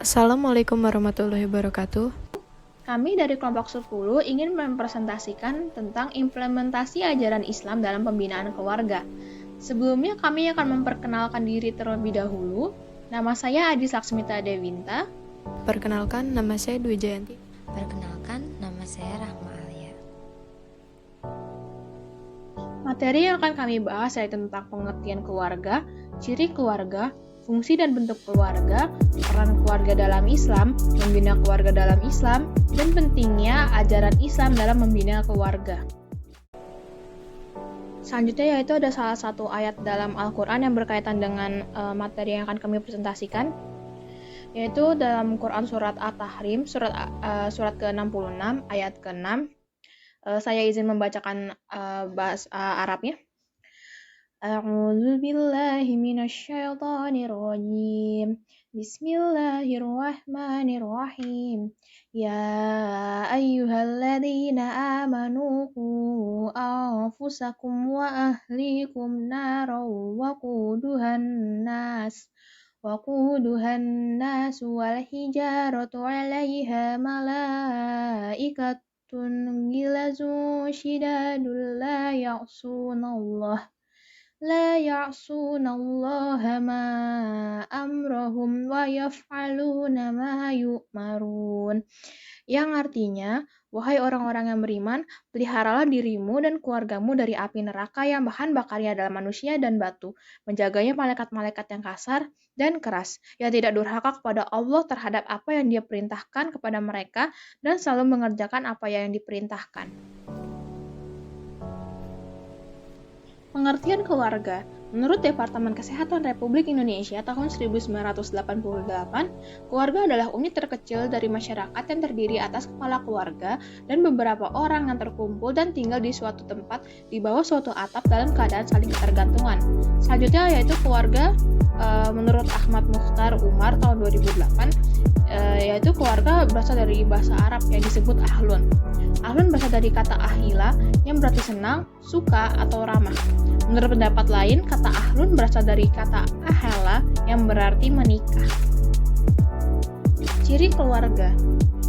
Assalamualaikum warahmatullahi wabarakatuh. Kami dari kelompok 10 ingin mempresentasikan tentang implementasi ajaran Islam dalam pembinaan keluarga. Sebelumnya kami akan memperkenalkan diri terlebih dahulu. Nama saya Adis Laksmita Dewinta. Perkenalkan, nama saya Dwi Jayanti. Perkenalkan, nama saya Rahma Alia. Materi yang akan kami bahas yaitu tentang pengertian keluarga, ciri keluarga, fungsi dan bentuk keluarga, peran keluarga dalam Islam, membina keluarga dalam Islam, dan pentingnya ajaran Islam dalam membina keluarga. Selanjutnya yaitu ada salah satu ayat dalam Al-Quran yang berkaitan dengan materi yang akan kami presentasikan, yaitu dalam Quran Surat At-Tahrim, surat ke-66, ayat ke-6. Saya izin membacakan bahasa Arabnya. A'udzu billahi minasyaitonir rajim. Bismillahirrahmanirrahim. Ya ayyuhalladzina amanu qu anfusakum wa ahlikum naran waquduhan nas wal hijaratu 'alaiha malaikatun ghilazun shidadun la ya'sunallaha ma amrahum wa yaf'aluna ma yu'marun. Yang artinya, wahai orang-orang yang beriman, peliharalah dirimu dan keluargamu dari api neraka yang bahan bakarnya adalah manusia dan batu, menjaganya malaikat-malaikat yang kasar dan keras, yang tidak durhaka kepada Allah terhadap apa yang Dia perintahkan kepada mereka dan selalu mengerjakan apa yang diperintahkan. Pengertian keluarga. Menurut Departemen Kesehatan Republik Indonesia tahun 1988, keluarga adalah unit terkecil dari masyarakat yang terdiri atas kepala keluarga dan beberapa orang yang terkumpul dan tinggal di suatu tempat di bawah suatu atap dalam keadaan saling ketergantungan. Selanjutnya yaitu keluarga menurut Ahmad Mukhtar Umar tahun 2008, yaitu keluarga berasal dari bahasa Arab yang disebut ahlun. Ahlun berasal dari kata ahila yang berarti senang, suka, atau ramah. Menurut pendapat lain, kata ahlun berasal dari kata ahala yang berarti menikah. Ciri keluarga.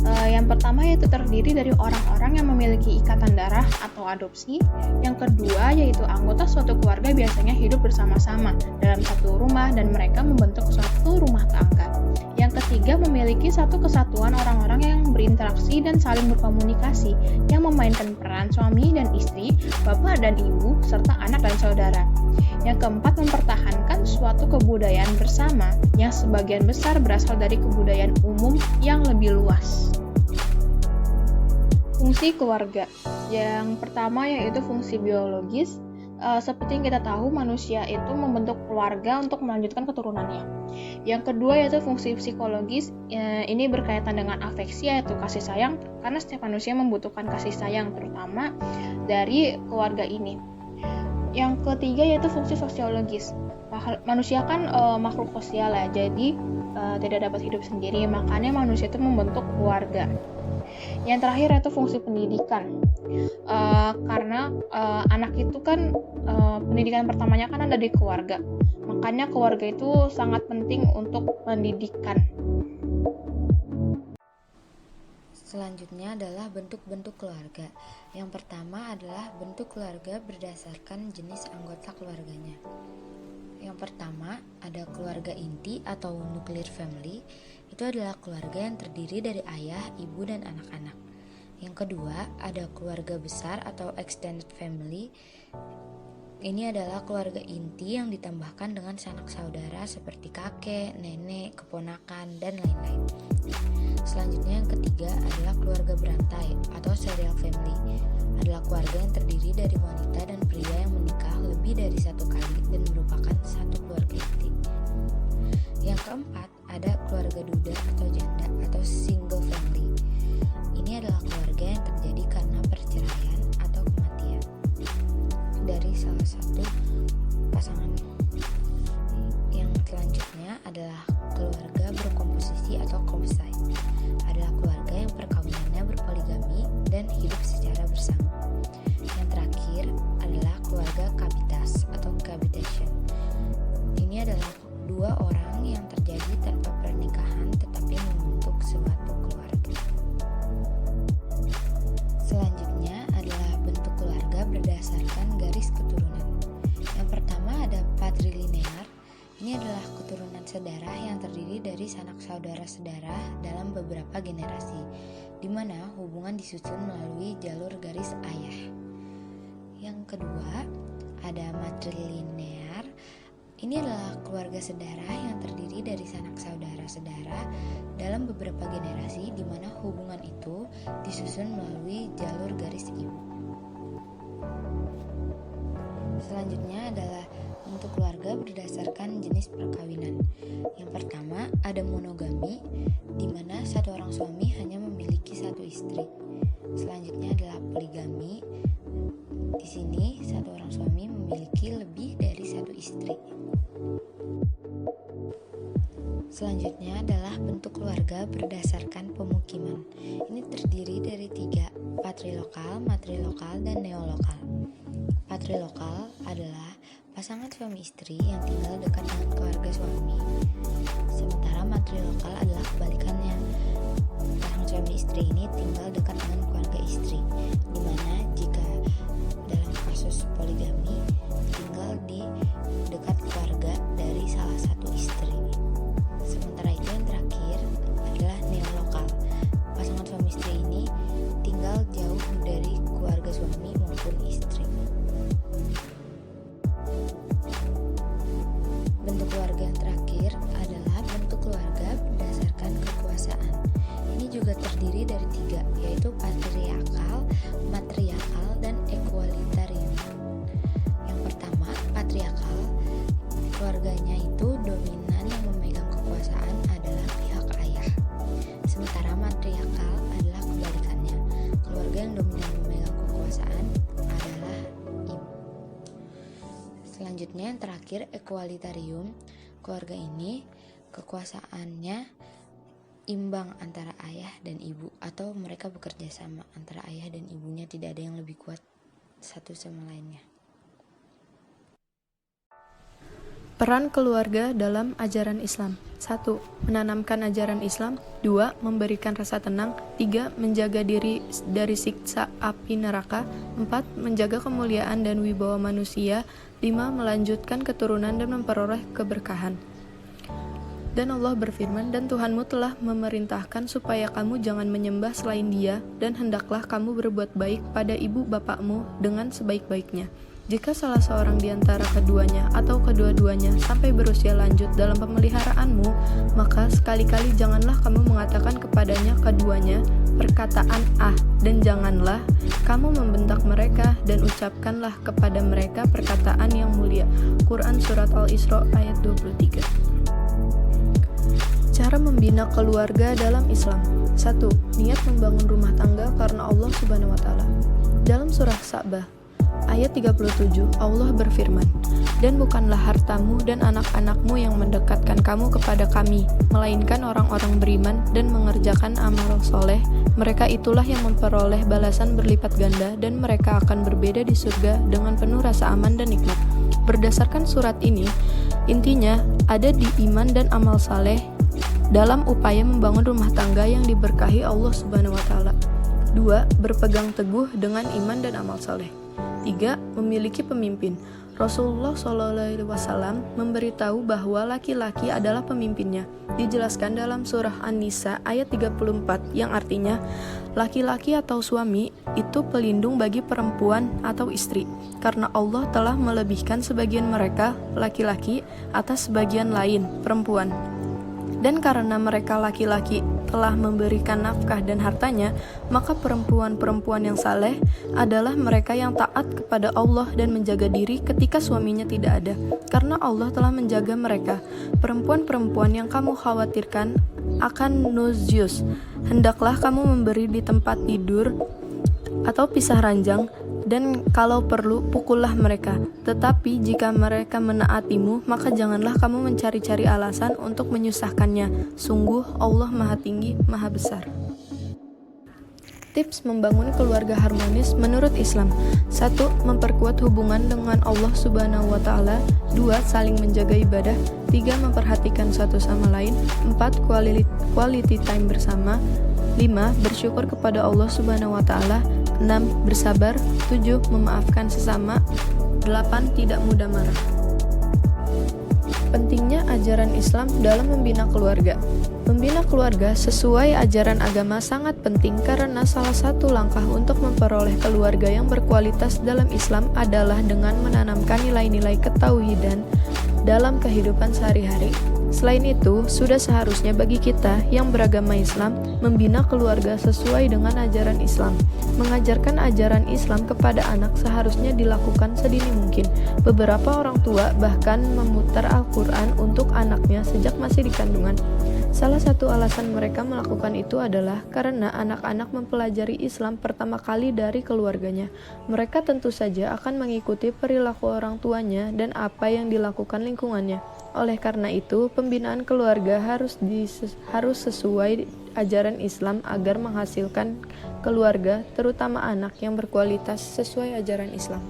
Yang pertama yaitu terdiri dari orang-orang yang memiliki ikatan darah atau adopsi. Yang kedua yaitu anggota suatu keluarga biasanya hidup bersama-sama dalam satu rumah dan mereka membentuk suatu rumah tangga. Yang ketiga memiliki satu kesatuan orang-orang yang berinteraksi dan saling berkomunikasi, yang memainkan peran suami dan istri, bapak dan ibu, serta anak dan saudara. Yang keempat mempertahankan suatu kebudayaan bersama yang sebagian besar berasal dari kebudayaan umum yang lebih luas. Fungsi keluarga. Yang pertama yaitu fungsi biologis. Seperti yang kita tahu, manusia itu membentuk keluarga untuk melanjutkan keturunannya. Yang kedua yaitu fungsi psikologis. Ini berkaitan dengan afeksi yaitu kasih sayang, karena setiap manusia membutuhkan kasih sayang terutama dari keluarga ini. Yang ketiga yaitu fungsi sosiologis. Manusia kan makhluk sosial ya, jadi tidak dapat hidup sendiri, makanya manusia itu membentuk keluarga. Yang terakhir yaitu fungsi pendidikan. Karena anak itu kan pendidikan pertamanya kan ada di keluarga. Makanya keluarga itu sangat penting untuk pendidikan. Selanjutnya adalah bentuk-bentuk keluarga. Yang pertama adalah bentuk keluarga berdasarkan jenis anggota keluarganya. Yang pertama ada keluarga inti atau nuclear family. Itu adalah keluarga yang terdiri dari ayah, ibu, dan anak-anak. Yang kedua ada keluarga besar atau extended family. Ini adalah keluarga inti yang ditambahkan dengan sanak saudara seperti kakek, nenek, keponakan, dan lain-lain. Selanjutnya yang ketiga adalah keluarga berantai atau serial family. Adalah keluarga yang terdiri dari wanita dan pria yang menikah lebih dari satu kali dan merupakan satu keluarga inti. Yang keempat ada keluarga duda atau janda atau single family. Ini adalah keluarga yang terjadi karena perceraian atau kematian dari salah satu pasangan. Yang selanjutnya adalah keluarga berkomposisi atau composite. Adalah keluarga yang perkawinannya berpoligami dan hidup secara bersama. Yang terakhir adalah keluarga kabitas atau cohabitation. Ini adalah dua orang yang terjadi tanpa pernikahan tetapi sanak saudara-saudara dalam beberapa generasi, di mana hubungan disusun melalui jalur garis ayah. Yang kedua, ada matrilinear. Ini adalah keluarga sedara yang terdiri dari sanak saudara-saudara dalam beberapa generasi, di mana hubungan itu disusun melalui jalur garis ibu. Selanjutnya adalah bentuk keluarga berdasarkan jenis perkawinan. Yang pertama, ada monogami, di mana satu orang suami hanya memiliki satu istri. Selanjutnya adalah poligami. Di sini satu orang suami memiliki lebih dari satu istri. Selanjutnya adalah bentuk keluarga berdasarkan pemukiman. Ini terdiri dari 3, patrilokal, matrilokal, dan neolokal. Patrilokal adalah pasangan suami istri yang tinggal dekat dengan keluarga suami. Sementara matrilokal adalah kebalikannya. Pasangan suami istri ini tinggal dekat dengan keluarga istri, di mana jika dalam kasus poligami tinggal di dekat keluarga dari salah satu istri. Sementara itu yang terakhir adalah neolokal. Pasangan suami istri ini tinggal jauh dari keluarga suami maupun istri. Bentuk keluarga yang terakhir adalah bentuk keluarga berdasarkan kekuasaan. Ini juga terdiri dari 3, yaitu patriarkal, matriarkal, dan equalitarian. Yang pertama, patriarkal. Keluarganya itu dominan yang memegang kekuasaan adalah pihak ayah. Sementara matriarkal adalah kebalikannya. Keluarga yang dominan memegang kekuasaan adalah ibu. Selanjutnya yang terakhir, equalitarium. Keluarga ini kekuasaannya imbang antara ayah dan ibu, atau mereka bekerja sama antara ayah dan ibunya, tidak ada yang lebih kuat satu sama lainnya. Peran keluarga dalam ajaran Islam. 1. Menanamkan ajaran Islam. 2. Memberikan rasa tenang. 3. Menjaga diri dari siksa api neraka. 4. Menjaga kemuliaan dan wibawa manusia. 5. Melanjutkan keturunan dan memperoleh keberkahan. Dan Allah berfirman, dan Tuhanmu telah memerintahkan supaya kamu jangan menyembah selain Dia, dan hendaklah kamu berbuat baik pada ibu bapakmu dengan sebaik-baiknya. Jika salah seorang di antara keduanya atau kedua-duanya sampai berusia lanjut dalam pemeliharaanmu, maka sekali-kali janganlah kamu mengatakan kepadanya keduanya perkataan "ah", dan janganlah kamu membentak mereka, dan ucapkanlah kepada mereka perkataan yang mulia. Quran Surat Al-Isra ayat 23. Cara membina keluarga dalam Islam. 1. Niat membangun rumah tangga karena Allah Subhanahu wa taala. Dalam surah Sa'bah ayat 37, Allah berfirman, "Dan bukanlah hartamu dan anak-anakmu yang mendekatkan kamu kepada kami, melainkan orang-orang beriman dan mengerjakan amal soleh. Mereka itulah yang memperoleh balasan berlipat ganda, dan mereka akan berbeda di surga dengan penuh rasa aman dan nikmat." Berdasarkan surat ini, intinya ada di iman dan amal saleh dalam upaya membangun rumah tangga yang diberkahi Allah Subhanahu wa taala. 2. Berpegang teguh dengan iman dan amal saleh. 3. Memiliki pemimpin. Rasulullah SAW memberitahu bahwa laki-laki adalah pemimpinnya. Dijelaskan dalam surah An-Nisa ayat 34, yang artinya laki-laki atau suami itu pelindung bagi perempuan atau istri, karena Allah telah melebihkan sebagian mereka, laki-laki, atas sebagian lain, perempuan. Dan karena mereka laki-laki telah memberikan nafkah dan hartanya, maka perempuan-perempuan yang saleh adalah mereka yang taat kepada Allah dan menjaga diri ketika suaminya tidak ada, karena Allah telah menjaga mereka. Perempuan-perempuan yang kamu khawatirkan akan nusyuz, hendaklah kamu memberi di tempat tidur atau pisah ranjang, dan kalau perlu pukullah mereka. Tetapi jika mereka menaatimu, maka janganlah kamu mencari-cari alasan untuk menyusahkannya. Sungguh Allah Maha Tinggi, Maha Besar. Tips membangun keluarga harmonis menurut Islam. 1. Memperkuat hubungan dengan Allah Subhanahu wa taala. 2. Saling menjaga ibadah. 3. Memperhatikan satu sama lain. 4. Quality time bersama. 5. Bersyukur kepada Allah Subhanahu wa taala. 6. Bersabar. 7. Memaafkan sesama. 8. Tidak mudah marah. Pentingnya ajaran Islam dalam membina keluarga. Membina keluarga sesuai ajaran agama sangat penting karena salah satu langkah untuk memperoleh keluarga yang berkualitas dalam Islam adalah dengan menanamkan nilai-nilai ketauhidan dalam kehidupan sehari-hari. Selain itu, sudah seharusnya bagi kita yang beragama Islam membina keluarga sesuai dengan ajaran Islam. Mengajarkan ajaran Islam kepada anak seharusnya dilakukan sedini mungkin. Beberapa orang tua bahkan memutar Al-Quran untuk anaknya sejak masih di kandungan. Salah satu alasan mereka melakukan itu adalah karena anak-anak mempelajari Islam pertama kali dari keluarganya. Mereka tentu saja akan mengikuti perilaku orang tuanya dan apa yang dilakukan lingkungannya. Oleh karena itu, pembinaan keluarga harus sesuai ajaran Islam agar menghasilkan keluarga, terutama anak yang berkualitas sesuai ajaran Islam.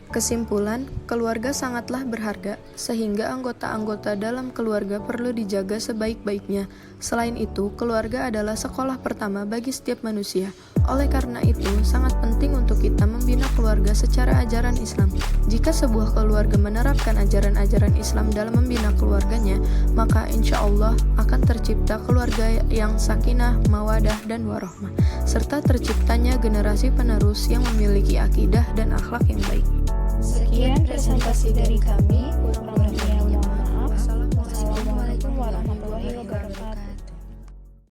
Kesimpulan, keluarga sangatlah berharga, sehingga anggota-anggota dalam keluarga perlu dijaga sebaik-baiknya. Selain itu, keluarga adalah sekolah pertama bagi setiap manusia. Oleh karena itu, sangat penting untuk kita membina keluarga secara ajaran Islam. Jika sebuah keluarga menerapkan ajaran-ajaran Islam dalam membina keluarganya, maka insya Allah akan tercipta keluarga yang sakinah, mawadah, dan warahmah, serta terciptanya generasi penerus yang memiliki akidah dan akhlak yang baik. Sekian presentasi dari kami.